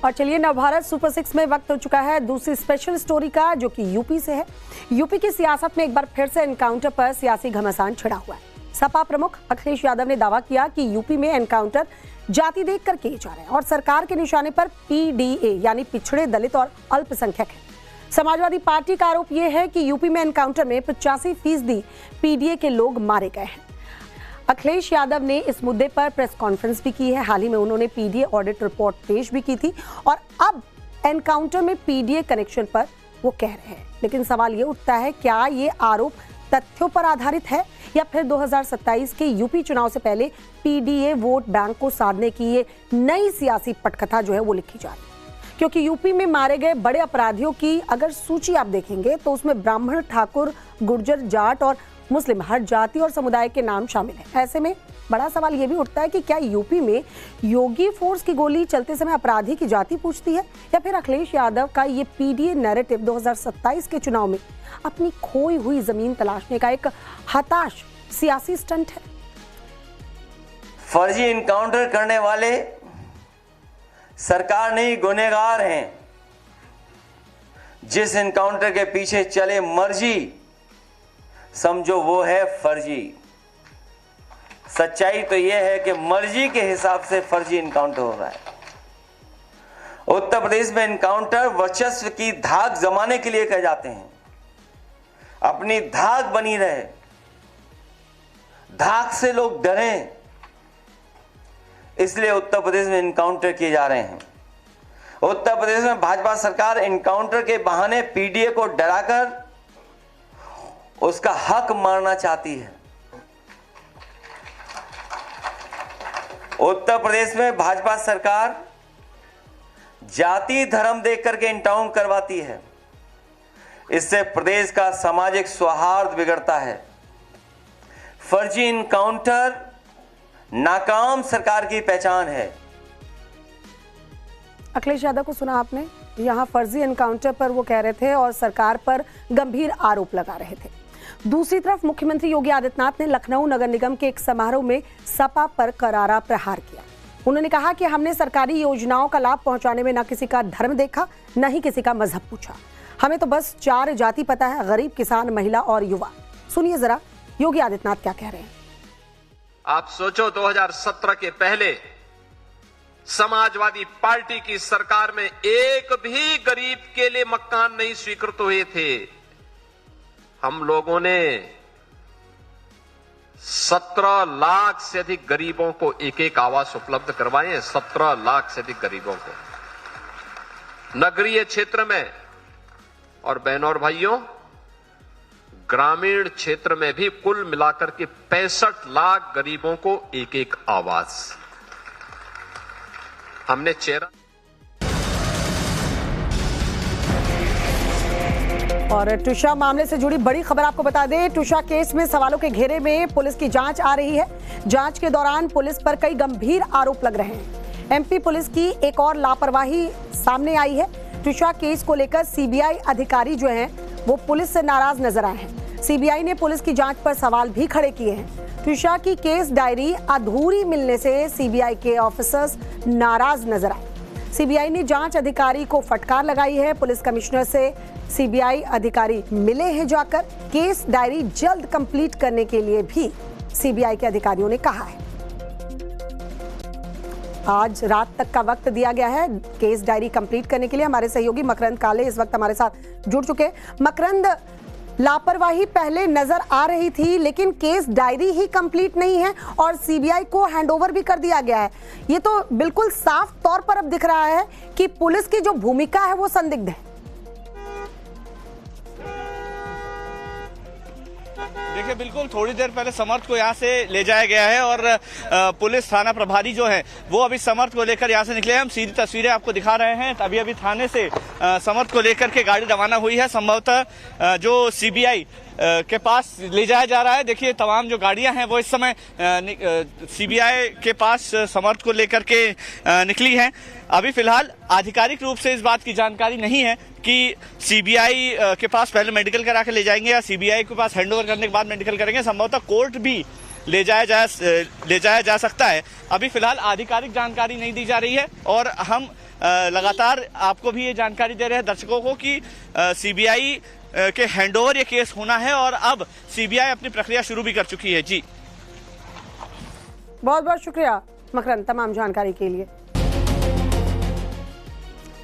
और चलिए नवभारत सुपर 6 में वक्त हो चुका है दूसरी स्पेशल स्टोरी का, जो कि यूपी से है। यूपी की सियासत में एक बार फिर से एनकाउंटर पर सियासी घमासान छिड़ा हुआ है। सपा प्रमुख अखिलेश यादव ने दावा किया कि यूपी में एनकाउंटर जाति देखकर किए जा रहे हैं और सरकार के निशाने पर पीडीए यानी पिछड़े, दलित और अल्पसंख्यक है। समाजवादी पार्टी का आरोप यह है कि यूपी में एनकाउंटर में 85% पीडीए के लोग मारे गए हैं। अखिलेश यादव ने इस मुद्दे पर प्रेस कॉन्फ्रेंस भी की है। हाल ही में उन्होंने पीडीए ऑडिट रिपोर्ट पेश भी की थी और अब एनकाउंटर में पीडीए कनेक्शन पर वो कह रहे हैं। लेकिन सवाल ये उठता है, क्या ये आरोप तथ्यों पर आधारित है या फिर 2027 के यूपी चुनाव से पहले पीडीए वोट बैंक को साधने की ये नई सियासी पटकथा जो है वो लिखी जा रही है? क्योंकि यूपी में मारे गए बड़े अपराधियों की अगर सूची आप देखेंगे तो उसमें ब्राह्मण, ठाकुर, गुर्जर, जाट और मुस्लिम हर जाति और समुदाय के नाम शामिल हैं। ऐसे में बड़ा सवाल यह भी उठता है कि क्या यूपी में योगी फोर्स की गोली चलते समय अपराधी की जाति पूछती है या फिर अखिलेश यादव का ये पीडीए नैरेटिव 2027 के चुनाव में अपनी खोई हुई जमीन तलाशने का एक हताश सियासी स्टंट है? फर्जी इनकाउंटर करने वाले सरकार नहीं, गुनहगार हैं। जिस इनकाउंटर के पीछे चले मर्जी, समझो वो है फर्जी। सच्चाई तो यह है कि मर्जी के हिसाब से फर्जी इनकाउंटर हो रहा है। उत्तर प्रदेश में इनकाउंटर वर्चस्व की धाक जमाने के लिए कहे जाते हैं। अपनी धाक बनी रहे, धाक से लोग डरें, इसलिए उत्तर प्रदेश में इनकाउंटर किए जा रहे हैं। उत्तर प्रदेश में भाजपा सरकार इनकाउंटर के बहाने पीडीए को डराकर उसका हक मारना चाहती है। उत्तर प्रदेश में भाजपा सरकार जाति धर्म देख करके इनकाउंटर करवाती है। इससे प्रदेश का सामाजिक सौहार्द बिगड़ता है। फर्जी इनकाउंटर नाकाम सरकार की पहचान है। अखिलेश यादव को सुना आपने, यहां फर्जी एनकाउंटर पर वो कह रहे थे और सरकार पर गंभीर आरोप लगा रहे थे। दूसरी तरफ मुख्यमंत्री योगी आदित्यनाथ ने लखनऊ नगर निगम के एक समारोह में सपा पर करारा प्रहार किया। उन्होंने कहा कि हमने सरकारी योजनाओं का लाभ पहुंचाने में न किसी का धर्म देखा, न ही किसी का मजहब पूछा। हमें तो बस 4 जाति पता है, गरीब, किसान, महिला और युवा। सुनिए जरा योगी आदित्यनाथ क्या कह रहे हैं। आप सोचो, 2017 के पहले समाजवादी पार्टी की सरकार में एक भी गरीब के लिए मकान नहीं स्वीकृत हुए थे। हम लोगों ने 17 लाख से अधिक गरीबों को एक आवास उपलब्ध करवाए हैं। 17 लाख से अधिक गरीबों को नगरीय क्षेत्र में, और बहनों और भाइयों, ग्रामीण क्षेत्र में भी कुल मिलाकर के 65 लाख गरीबों को एक आवास हमने चेहरा। और टूषा मामले से जुड़ी बड़ी खबर आपको बता दें। टूषा केस में सवालों के घेरे में पुलिस की जांच आ रही है। जांच के दौरान पुलिस पर कई गंभीर आरोप लग रहे हैं। एमपी पुलिस की एक और लापरवाही सामने आई है। टूषा केस को लेकर सीबीआई अधिकारी जो हैं वो पुलिस से नाराज नजर आए हैं। सीबीआई ने पुलिस की जांच पर सवाल भी खड़े किए हैं। टूषा की केस डायरी अधूरी मिलने से सीबीआई के ऑफिसर्स नाराज नजर आए। सीबीआई ने जांच अधिकारी को फटकार लगाई है। पुलिस कमिश्नर से सीबीआई अधिकारी मिले हैं जाकर। केस डायरी जल्द कंप्लीट करने के लिए भी सीबीआई के अधिकारियों ने कहा है। आज रात तक का वक्त दिया गया है केस डायरी कंप्लीट करने के लिए। हमारे सहयोगी मकरंद काले इस वक्त हमारे साथ जुड़ चुके हैं। मकरंद, लापरवाही पहले नजर आ रही थी लेकिन केस डायरी ही कंप्लीट नहीं है और सीबीआई को हैंडओवर भी कर दिया गया है। ये तो बिल्कुल साफ तौर पर अब दिख रहा है कि पुलिस की जो भूमिका है वो संदिग्ध है। देखिए, बिल्कुल थोड़ी देर पहले समर्थ को यहाँ से ले जाया गया है और पुलिस थाना प्रभारी जो है वो अभी समर्थ को लेकर यहाँ से निकले हैं। हम सीधी तस्वीरें आपको दिखा रहे हैं। अभी थाने से समर्थ को लेकर के गाड़ी रवाना हुई है। संभवतः जो सीबीआई के पास ले जाया जा रहा है। देखिए, तमाम जो गाड़ियां हैं वो इस समय सीबीआई के पास समर्थ को लेकर के निकली हैं। अभी फिलहाल आधिकारिक रूप से इस बात की जानकारी नहीं है कि सीबीआई के पास पहले मेडिकल करा के ले जाएंगे या सीबीआई के पास हैंडओवर करने के बाद मेडिकल करेंगे। संभवतः कोर्ट भी ले जाया जा सकता है। अभी फिलहाल आधिकारिक जानकारी नहीं दी जा रही है और हम लगातार आपको भी ये जानकारी दे रहे हैं दर्शकों को कि सीबीआई के हैंडओवर ये केस होना है और अब सीबीआई अपनी प्रक्रिया शुरू भी कर चुकी है। जी बहुत बहुत शुक्रिया मकरंद तमाम जानकारी के लिए।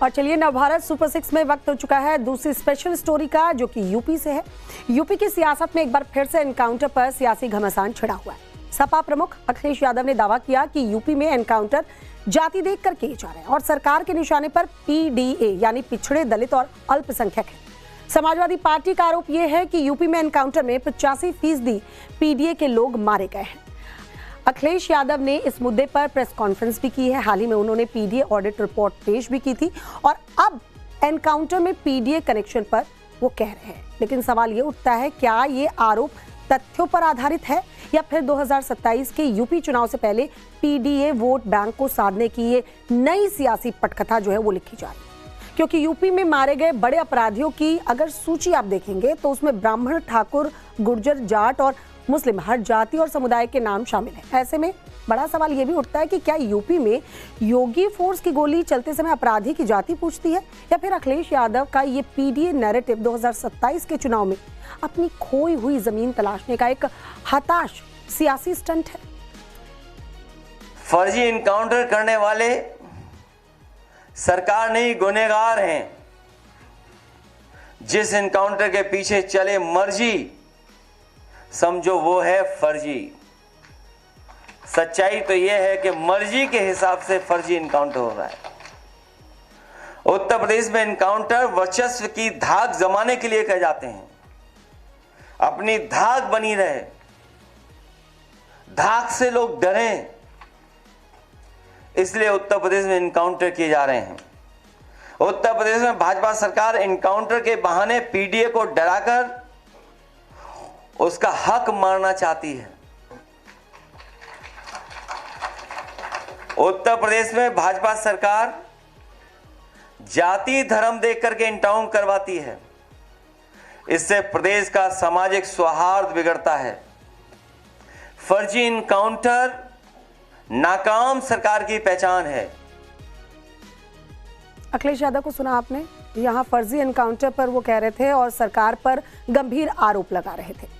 और चलिए नवभारत सुपर 6 में वक्त हो चुका है दूसरी स्पेशल स्टोरी का, जो कि यूपी से है। यूपी की सियासत में एक बार फिर से एनकाउंटर पर सियासी घमासान छिड़ा हुआ है। सपा प्रमुख अखिलेश यादव ने दावा किया कि यूपी में एनकाउंटर जाति देखकर किए जा रहे हैं और सरकार के निशाने पर पीडीए यानी पिछड़े, दलित और अल्पसंख्यक है। समाजवादी पार्टी का आरोप यह है कि यूपी में एनकाउंटर में 85% पीडीए के लोग मारे गए हैं। अखिलेश यादव ने इस मुद्दे पर प्रेस कॉन्फ्रेंस भी की है। हाल ही में उन्होंने पीडीए ऑडिट रिपोर्ट पेश भी की थी और अब एनकाउंटर में पीडीए कनेक्शन पर वो कह रहे हैं। लेकिन सवाल ये उठता है, क्या ये आरोप तथ्यों पर आधारित है या फिर 2027 के यूपी चुनाव से पहले पीडीए वोट बैंक को साधने की ये नई सियासी पटकथा जो है वो लिखी जा रही है? क्योंकि यूपी में मारे गए बड़े अपराधियों की अगर सूची आप देखेंगे तो उसमें ब्राह्मण, ठाकुर, गुर्जर, जाट और मुस्लिम हर जाति और समुदाय के नाम शामिल हैं। ऐसे में बड़ा सवाल यह भी उठता है कि क्या यूपी में योगी फोर्स की गोली चलते समय अपराधी की जाति पूछती है या फिर अखिलेश यादव का ये पीडीए नैरेटिव 2027 के चुनाव में अपनी खोई हुई जमीन तलाशने का एक हताश सियासी स्टंट है। फर्जी इनकाउंटर करने वाले सरकार नहीं गुनहगार हैं। जिस इनकाउंटर के पीछे चले मर्जी समझो वो है फर्जी। सच्चाई तो यह है कि मर्जी के हिसाब से फर्जी इनकाउंटर हो रहा है। उत्तर प्रदेश में इनकाउंटर वर्चस्व की धाक जमाने के लिए कहे जाते हैं। अपनी धाक बनी रहे, धाक से लोग डरें, इसलिए उत्तर प्रदेश में इनकाउंटर किए जा रहे हैं। उत्तर प्रदेश में भाजपा सरकार इनकाउंटर के बहाने पीडीए को डराकर उसका हक मारना चाहती है। उत्तर प्रदेश में भाजपा सरकार जाति धर्म देख करके इनकाउंटर करवाती है। इससे प्रदेश का सामाजिक सौहार्द बिगड़ता है। फर्जी इनकाउंटर नाकाम सरकार की पहचान है। अखिलेश यादव को सुना आपने, यहाँ फर्जी एनकाउंटर पर वो कह रहे थे और सरकार पर गंभीर आरोप लगा रहे थे।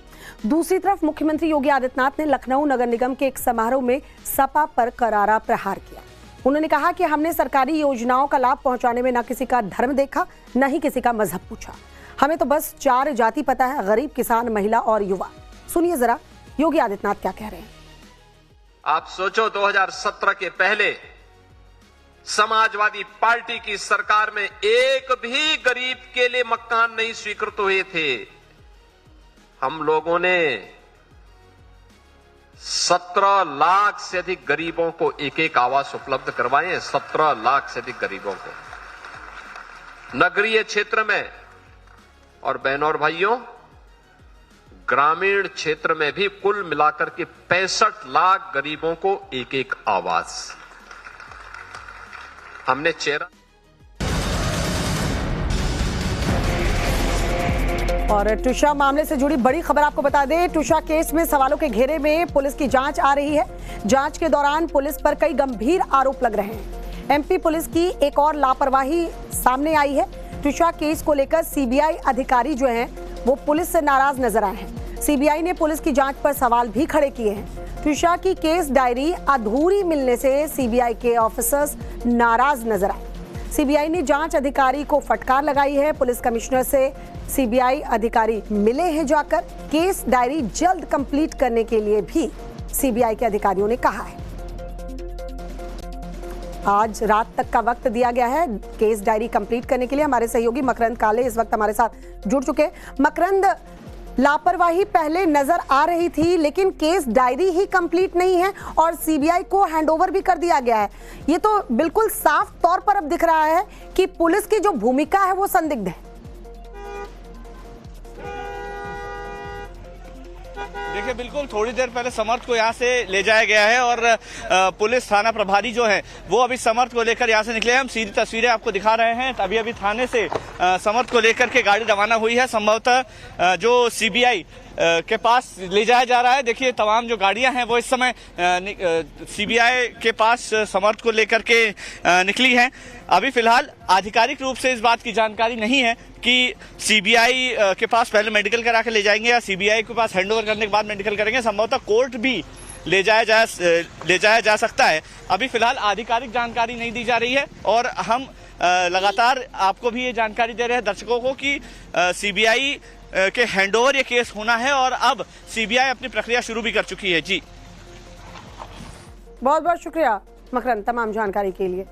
दूसरी तरफ मुख्यमंत्री योगी आदित्यनाथ ने लखनऊ नगर निगम के एक समारोह में सपा पर करारा प्रहार किया। उन्होंने कहा कि हमने सरकारी योजनाओं का लाभ पहुंचाने में न किसी का धर्म देखा, न ही किसी का मजहब पूछा। हमें तो बस 4 जाति पता है, गरीब, किसान, महिला और युवा। सुनिए जरा योगी आदित्यनाथ क्या कह रहे हैं। आप सोचो 2017 के पहले समाजवादी पार्टी की सरकार में एक भी गरीब के लिए मकान नहीं स्वीकृत हुए थे। हम लोगों ने 17 लाख से अधिक गरीबों को एक आवास उपलब्ध करवाए हैं। 17 लाख से अधिक गरीबों को नगरीय क्षेत्र में, और बहनों और भाइयों ग्रामीण क्षेत्र में भी कुल मिलाकर के 65 लाख गरीबों को एक आवास हमने चेहरा। और टूषा मामले से जुड़ी बड़ी खबर आपको बता दें। टूषा केस में सवालों के घेरे में पुलिस की जांच आ रही है। जांच के दौरान पुलिस पर कई गंभीर आरोप लग रहे हैं। एमपी पुलिस की एक और लापरवाही सामने आई है। टूषा केस को लेकर सीबीआई अधिकारी जो हैं वो पुलिस से नाराज नजर आए हैं। सीबीआई ने पुलिस की जांच पर सवाल भी खड़े किए हैं। टूषा की केस डायरी अधूरी मिलने से सीबीआई के ऑफिसर्स नाराज नजर आए। सीबीआई ने जांच अधिकारी को फटकार लगाई है। पुलिस कमिश्नर से सीबीआई अधिकारी मिले हैं जाकर। केस डायरी जल्द कंप्लीट करने के लिए भी सीबीआई के अधिकारियों ने कहा है। आज रात तक का वक्त दिया गया है केस डायरी कंप्लीट करने के लिए। हमारे सहयोगी मकरंद काले इस वक्त हमारे साथ जुड़ चुके हैं। मकरंद, लापरवाही पहले नजर आ रही थी लेकिन केस डायरी ही कंप्लीट नहीं है और सीबीआई को हैंडओवर भी कर दिया गया है। ये तो बिल्कुल साफ तौर पर अब दिख रहा है कि पुलिस की जो भूमिका है वो संदिग्ध है। देखिए बिल्कुल थोड़ी देर पहले समर्थ को यहाँ से ले जाया गया है और पुलिस थाना प्रभारी जो है वो अभी समर्थ को लेकर यहाँ से निकले हैं। हम सीधी तस्वीरें आपको दिखा रहे हैं। अभी थाने से समर्थ को लेकर के गाड़ी रवाना हुई है। संभवतः जो सीबीआई के पास ले जाया जा रहा है। देखिए तमाम जो गाड़ियां हैं वो इस समय सीबीआई के पास समर्थ को लेकर के निकली हैं। अभी फिलहाल आधिकारिक रूप से इस बात की जानकारी नहीं है कि सीबीआई के पास पहले मेडिकल करा के ले जाएंगे या सीबीआई के पास हैंडओवर करने के बाद मेडिकल करेंगे। संभवतः कोर्ट भी ले जाया जा सकता है। अभी फिलहाल आधिकारिक जानकारी नहीं दी जा रही है और हम लगातार आपको भी ये जानकारी दे रहे हैं दर्शकों को कि सीबीआई के हैंडओवर ये केस होना है और अब सीबीआई अपनी प्रक्रिया शुरू भी कर चुकी है। जी बहुत बहुत शुक्रिया मकरंद तमाम जानकारी के लिए।